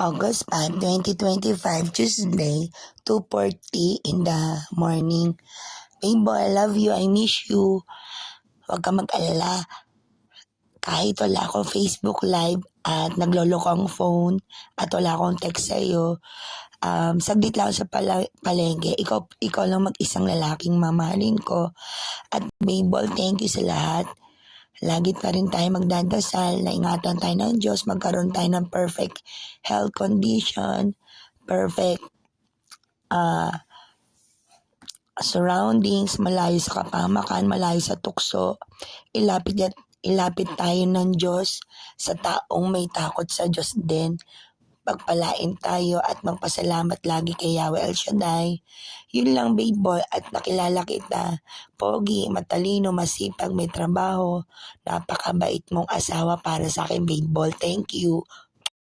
August 5, 2025, Tuesday, 2:40 in the morning. Babe, I love you. I miss you. Huwag ka mag-alala. Kahit wala akong Facebook Live at nagloloko ang phone at wala akong text sa'yo, saglit lang ako sa palengke. Ikaw lang mag-isang lalaking mamahalin ko. At Mabel, thank you sa lahat. Lagi pa rin tayo magdadasal na ingatan tayo ng Diyos, magkaroon tayo ng perfect health condition, perfect surroundings, malayo sa kapamakan, malayo sa tukso. Ilapit tayo ng Diyos sa taong may takot sa Diyos din. Pagpalain tayo at magpasalamat lagi kay Yahweh El Shaddai. Yun lang, babe boy, at nakilala kita. Pogi, matalino, masipag, may trabaho. Napakabait mong asawa para sa akin, babe boy. Thank you.